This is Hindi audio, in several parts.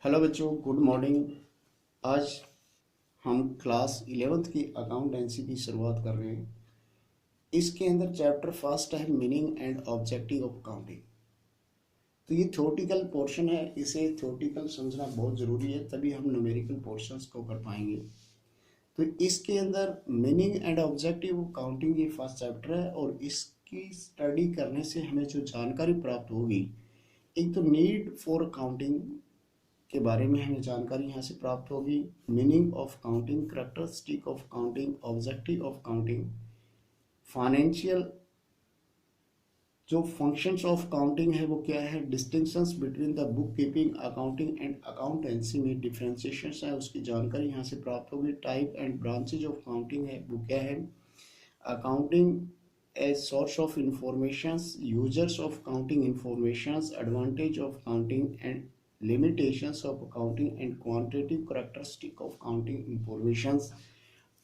हेलो बच्चों, गुड मॉर्निंग। आज हम क्लास 11th की अकाउंटेंसी की शुरुआत कर रहे हैं। इसके अंदर चैप्टर फर्स्ट है meaning and objective of accounting. तो ये थ्योरेटिकल पोर्शन है, इसे थ्योरेटिकल समझना बहुत ज़रूरी है, तभी हम न्यूमेरिकल पोर्शंस को कर पाएंगे। तो इसके अंदर meaning and objective of accounting ये फर्स्ट चैप्टर है, और इसकी स्टडी करने से हमें जो जानकारी प्राप्त होगी, एक तो नीड फॉर अकाउंटिंग के बारे में हमें जानकारी यहाँ से प्राप्त होगी, meaning of counting, characteristic of counting, objective of counting, financial जो फंक्शंस ऑफ काउंटिंग है वो क्या है, distinctions between the book keeping, accounting and accountancy में डिफ्रेंसिएशंस है, उसकी जानकारी यहाँ से प्राप्त होगी। Type and branches of counting है वो क्या है, accounting as source of informations, users of counting informations, advantage of counting and limitations of accounting and quantitative characteristic of accounting informations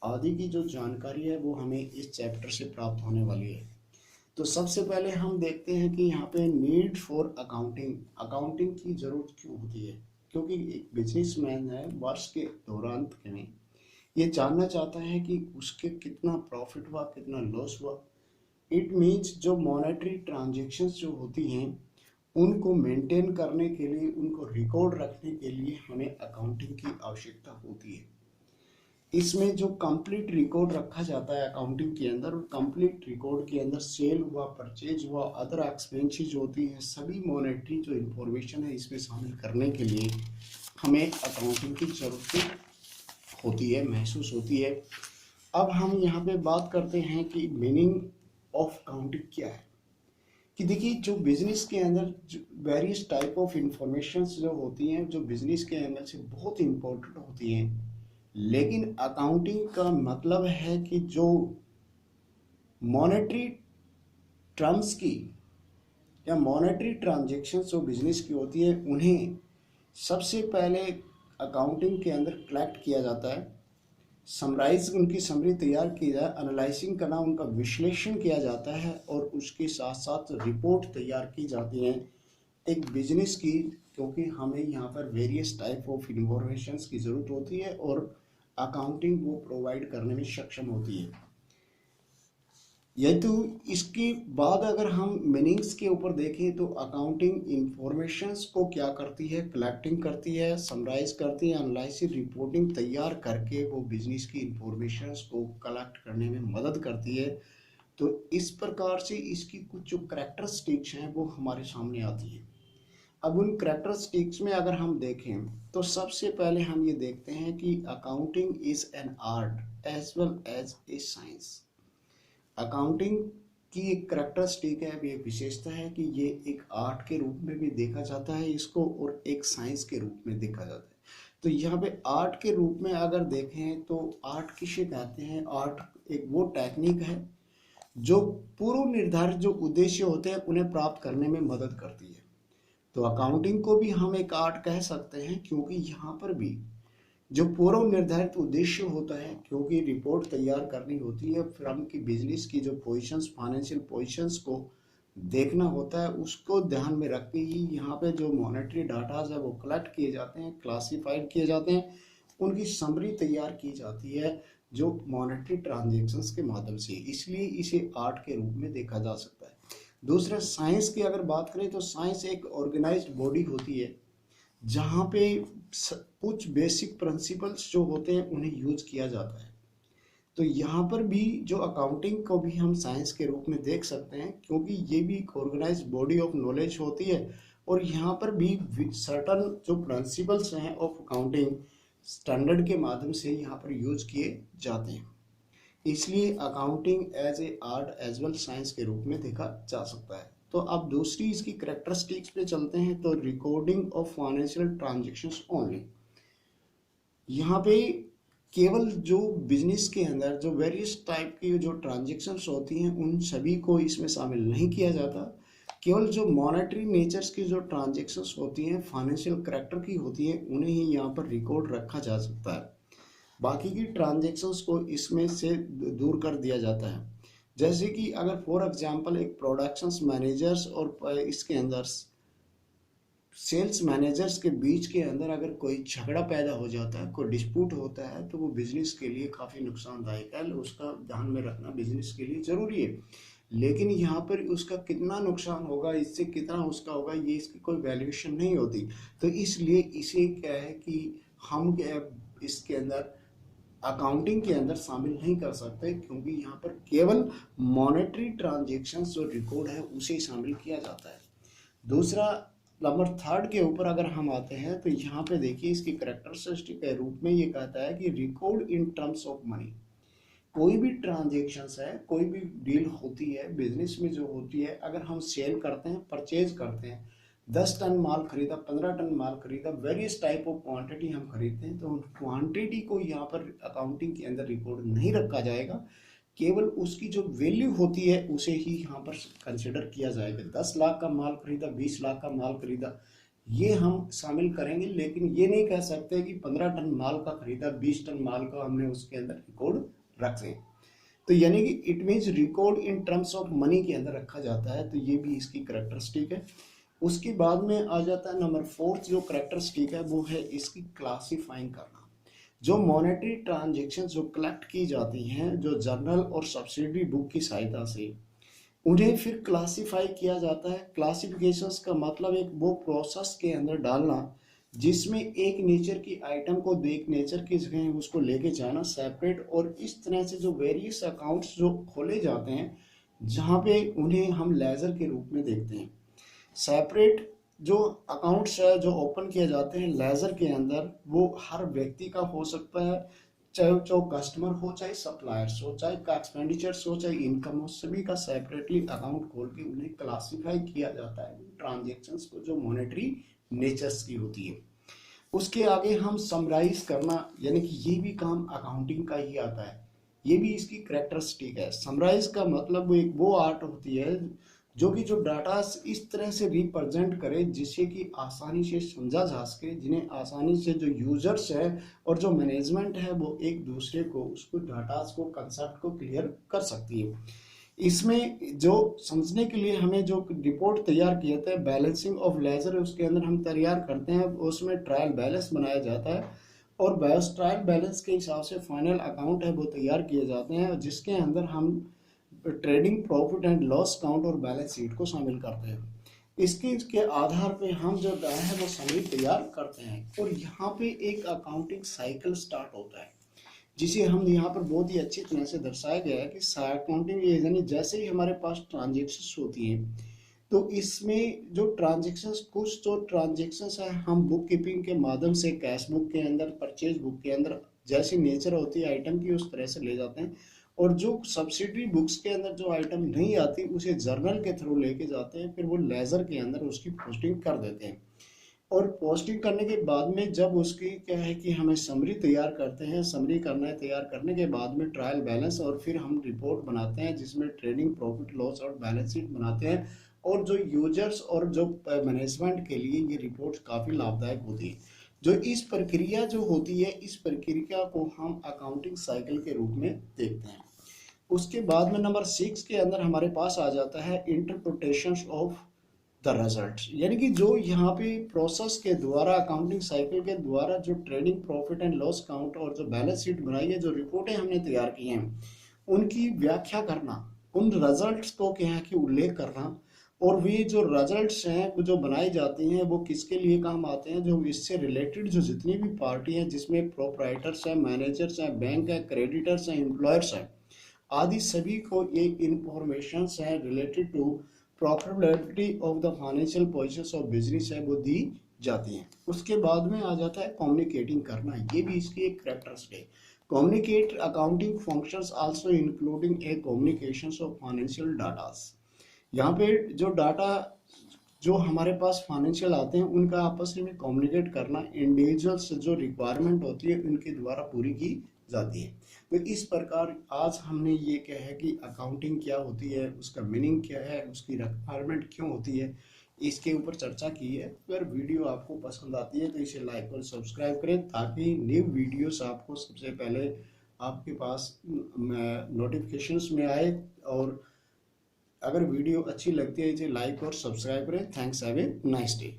आदि की जो जानकारी है वो हमें इस चैप्टर से प्राप्त होने वाली है। तो सबसे पहले हम देखते हैं कि यहाँ पे नीड फॉर अकाउंटिंग, अकाउंटिंग की जरूरत क्यों होती है। क्योंकि एक बिजनेसमैन है, वर्ष के दौरान में ये जानना चाहता है कि उसके कितना प्रॉफिट हुआ, कितना लॉस हुआ। इट मीन्स जो मॉनेटरी ट्रांजेक्शन्स जो होती हैं उनको मेंटेन करने के लिए, उनको रिकॉर्ड रखने के लिए हमें अकाउंटिंग की आवश्यकता होती है। इसमें जो कंप्लीट रिकॉर्ड रखा जाता है अकाउंटिंग के अंदर, और कंप्लीट रिकॉर्ड के अंदर सेल हुआ, परचेज हुआ, अदर एक्सपेंसेस होती हैं, सभी मॉनेटरी जो इंफॉर्मेशन है इसमें शामिल करने के लिए हमें अकाउंटिंग की जरूरत होती है, महसूस होती है। अब हम यहाँ पे बात करते हैं कि मीनिंग ऑफ अकाउंटिंग क्या है। कि देखिए, जो बिजनेस के अंदर वेरियस टाइप ऑफ इंफॉर्मेशन जो होती हैं, जो बिजनेस के एंगल से बहुत इंपॉर्टेंट होती हैं, लेकिन अकाउंटिंग का मतलब है कि जो मॉनेटरी टर्म्स की या मॉनेटरी ट्रांजेक्शन जो बिजनेस की होती है उन्हें सबसे पहले अकाउंटिंग के अंदर कलेक्ट किया जाता है, समराइज उनकी समरी तैयार की जाए, एनालाइजिंग करना, उनका विश्लेषण किया जाता है, और उसके साथ साथ रिपोर्ट तैयार की जाती है एक बिजनेस की। क्योंकि हमें यहाँ पर वेरियस टाइप ऑफ इंफॉर्मेशंस की ज़रूरत होती है और अकाउंटिंग वो प्रोवाइड करने में सक्षम होती है। यह तो इसके बाद अगर हम मीनिंग्स के ऊपर देखें तो अकाउंटिंग इंफॉर्मेशंस को क्या करती है, कलेक्टिंग करती है, समराइज करती है, एनालिसिस रिपोर्टिंग तैयार करके वो बिजनेस की इंफॉर्मेशंस को कलेक्ट करने में मदद करती है। तो इस प्रकार से इसकी कुछ जो कैरेक्टरिस्टिक्स हैं वो हमारे सामने आती है। अब उन कैरेक्टरिस्टिक्स में अगर हम देखें तो सबसे पहले हम ये देखते हैं कि accounting is an art as well as a science. Accounting की एक करैक्टरिस्टिक है, एक विशेषता है कि ये एक आर्ट के रूप में भी देखा जाता है इसको, और एक साइंस के रूप में देखा जाता है। तो यहाँ पे आर्ट के रूप में अगर देखें तो आर्ट किसे कहते हैं, आर्ट एक वो टेक्निक है जो पूर्व निर्धारित जो उद्देश्य होते हैं उन्हें प्राप्त करने में मदद करती है। तो अकाउंटिंग को भी हम एक आर्ट कह सकते हैं, क्योंकि यहाँ पर भी जो पूर्व निर्धारित उद्देश्य होता है, क्योंकि रिपोर्ट तैयार करनी होती है, फर्म की बिजनेस की जो पोजीशंस, फाइनेंशियल पोजीशंस को देखना होता है, उसको ध्यान में रख के ही यहाँ पे जो मॉनेटरी डाटाज है वो कलेक्ट किए जाते हैं, क्लासिफाइड किए जाते हैं, उनकी समरी तैयार की जाती है जो मॉनेटरी ट्रांजेक्शन्स के माध्यम से। इसलिए इसे आर्ट के रूप में देखा जा सकता है। दूसरा, साइंस की अगर बात करें तो साइंस एक ऑर्गेनाइज्ड बॉडी होती है जहाँ पे कुछ बेसिक प्रिंसिपल्स जो होते हैं उन्हें यूज किया जाता है। तो यहाँ पर भी जो अकाउंटिंग को भी हम साइंस के रूप में देख सकते हैं, क्योंकि ये भी एक ऑर्गेनाइज्ड बॉडी ऑफ नॉलेज होती है, और यहाँ पर भी सर्टन जो प्रिंसिपल्स हैं ऑफ अकाउंटिंग स्टैंडर्ड के माध्यम से यहाँ पर यूज किए जाते हैं। इसलिए accounting as a art as well science के रूप में देखा जा सकता है। तो अब दूसरी इसकी कैरेक्टरिस्टिक्स पे चलते हैं। तो recording of financial transactions only, यहाँ पे केवल जो बिजनेस के अंदर जो वेरियस टाइप की जो ट्रांजैक्शंस होती हैं उन सभी को इसमें शामिल नहीं किया जाता। केवल जो मॉनेटरी नेचर्स की जो ट्रांजैक्शंस होती हैं, फाइनेंशियल कैरेक्टर की होती हैं, उन्हें ही यहाँ पर रिकॉर्ड रखा जा सकता है। बाकी की ट्रांजैक्शंस को इसमें से दूर कर दिया जाता है। जैसे कि अगर फॉर एग्जांपल एक प्रोडक्शंस मैनेजर्स और इसके अंदर सेल्स मैनेजर्स के बीच के अंदर अगर कोई झगड़ा पैदा हो जाता है, कोई डिस्प्यूट होता है, तो वो बिजनेस के लिए काफ़ी नुकसानदायक है, उसका ध्यान में रखना बिजनेस के लिए ज़रूरी है। लेकिन यहाँ पर उसका कितना नुकसान होगा, इससे कितना उसका होगा, ये इसकी कोई वैल्यूएशन नहीं होती। तो इसलिए इसे क्या है कि हम इसके अंदर अकाउंटिंग के अंदर शामिल नहीं कर सकते, क्योंकि यहाँ पर केवल मॉनेटरी ट्रांजेक्शन्स जो रिकॉर्ड है उसे शामिल किया जाता है। दूसरा नंबर थर्ड के ऊपर अगर हम आते हैं तो यहाँ पे देखिए इसकी करेक्टरिस्टिक के रूप में ये कहता है कि record in terms of money. कोई भी ट्रांजेक्शन्स है, कोई भी डील होती है बिजनेस में जो होती है, अगर हम सेल करते हैं, परचेज करते हैं, 10 टन माल खरीदा, 15 टन माल खरीदा, वेरियस टाइप ऑफ क्वांटिटी हम खरीदते हैं, तो उन क्वांटिटी को यहाँ पर अकाउंटिंग के अंदर रिकॉर्ड नहीं रखा जाएगा, केवल उसकी जो वैल्यू होती है उसे ही यहाँ पर कंसिडर किया जाएगा। 10 लाख का माल खरीदा, 20 लाख का माल खरीदा, ये हम शामिल करेंगे, लेकिन ये नहीं कह सकते कि 15 टन माल का खरीदा, 20 टन माल का हमने उसके अंदर रिकॉर्ड रखें। तो यानी कि it means record in terms of money के अंदर रखा जाता है। तो ये भी इसकी करेक्टरिस्टिक है। उसके बाद में आ जाता है नंबर फोर्थ जो करेक्टरिस्टिक है, वो है इसकी क्लासिफाइंग करना। जो मॉनेटरी ट्रांजेक्शन जो कलेक्ट की जाती हैं, जो जर्नल और सब्सिडरी बुक की सहायता से, उन्हें फिर क्लासिफाई किया जाता है। क्लासिफिकेशंस का मतलब एक वो प्रोसेस के अंदर डालना जिसमें एक नेचर की आइटम को एक नेचर की जगह उसको लेके जाना सेपरेट, और इस तरह से जो वेरियस अकाउंट्स जो खोले जाते हैं जहाँ पे उन्हें हम लेजर के रूप में देखते हैं। सेपरेट जो अकाउंट्स है जो ओपन किए जाते हैं लेजर के अंदर, वो हर व्यक्ति का हो सकता है, चाहे जो कस्टमर हो, चाहे सप्लायर्स हो, चाहे का एक्सपेंडिचर्स हो, चाहे इनकम हो, सभी का सेपरेटली अकाउंट खोल के उन्हें क्लासिफाई किया जाता है ट्रांजेक्शन्स को जो मॉनेटरी नेचर्स की होती है। उसके आगे हम समराइज करना, यानी कि ये भी काम अकाउंटिंग का ही आता है, ये भी इसकी करेक्टरिस्टिक है। समराइज का मतलब एक वो आर्ट होती है जो कि जो डाटा इस तरह से रिप्रेजेंट करे जिससे कि आसानी से समझा जा सके, जिन्हें आसानी से जो यूजर्स है और जो मैनेजमेंट है वो एक दूसरे को उसको डाटास को कंसेप्ट को क्लियर कर सकती है। इसमें जो समझने के लिए हमें जो रिपोर्ट तैयार किया था बैलेंसिंग ऑफ लेजर, उसके अंदर हम तैयार करते हैं, उसमें ट्रायल बैलेंस बनाया जाता है और ट्रायल बैलेंस के हिसाब से फाइनल अकाउंट है वो तैयार किए जाते हैं, जिसके अंदर हम trading profit and loss count और बैलेंस शीट को शामिल करते हैं। इसके आधार पे हम जो है वो समरी तैयार करते हैं, और यहाँ पे एक अकाउंटिंग साइकिल स्टार्ट होता है जिसे हम यहाँ पर बहुत ही अच्छी तरह से दर्शाया गया है कि अकाउंटिंग यानी जैसे ही हमारे पास ट्रांजेक्शन्स होती हैं, तो इसमें जो ट्रांजेक्शन्स कुछ जो ट्रांजेक्शन्स है हम बुक कीपिंग के माध्यम से कैश बुक के अंदर, परचेज बुक के अंदर जैसी नेचर होती है आइटम की उस तरह से ले जाते हैं, और जो सब्सिडरी बुक्स के अंदर जो आइटम नहीं आती उसे जर्नल के थ्रू लेके जाते हैं, फिर वो लेजर के अंदर उसकी पोस्टिंग कर देते हैं। और पोस्टिंग करने के बाद में जब उसकी क्या है कि हमें समरी तैयार करते हैं, समरी करना है, तैयार करने के बाद में ट्रायल बैलेंस, और फिर हम रिपोर्ट बनाते हैं जिसमें ट्रेडिंग प्रॉफिट लॉस और बैलेंस शीट बनाते हैं, और जो यूजर्स और जो मैनेजमेंट के लिए ये रिपोर्ट काफ़ी लाभदायक होती है। जो इस प्रक्रिया जो होती है, इस प्रक्रिया को हम अकाउंटिंग साइकिल के रूप में देखते हैं। उसके बाद में नंबर 6 के अंदर हमारे पास आ जाता है इंटरप्रिटेशन ऑफ द रिजल्ट, यानी कि जो यहाँ पे प्रोसेस के द्वारा अकाउंटिंग साइकिल के द्वारा जो trading profit and loss count और जो बैलेंस शीट बनाई है, जो रिपोर्टें हमने तैयार की हैं, उनकी व्याख्या करना, उन रिजल्ट्स को क्या है कि उल्लेख करना, और वे जो रिजल्ट्स हैं जो बनाई जाती हैं वो किसके लिए काम आते हैं, जो इससे रिलेटेड जो जितनी भी पार्टी हैं जिसमें प्रोप्राइटर्स हैं, मैनेजर्स हैं, बैंक है, क्रेडिटर्स हैं, एम्प्लॉयर्स हैं, आदि सभी को ये इंफॉर्मेशन है related to profitability of the financial positions of business है वो दी जाती हैं। उसके बाद में आ जाता है कम्युनिकेटिंग करना, ये भी इसकी एक कैरेक्टरिस्टिक है। Communicate accounting functions also including A communications of financial datas. यहाँ पे जो डाटा जो हमारे पास फाइनेंशियल आते हैं उनका आपस में कम्युनिकेट करना, इंडिविजुअल्स जो रिक्वायरमेंट होती है उनके द्वारा पूरी की जाती है। तो इस प्रकार आज हमने ये क्या है कि अकाउंटिंग क्या होती है, उसका मीनिंग क्या है, उसकी रिक्वायरमेंट क्यों होती है, इसके ऊपर चर्चा की है। अगर वीडियो आपको पसंद आती है तो इसे लाइक और सब्सक्राइब करें ताकि न्यू वीडियोस आपको सबसे पहले आपके पास नोटिफिकेशंस में आए, और अगर वीडियो अच्छी लगती है इसे लाइक और सब्सक्राइब करें। Thanks, have a nice day.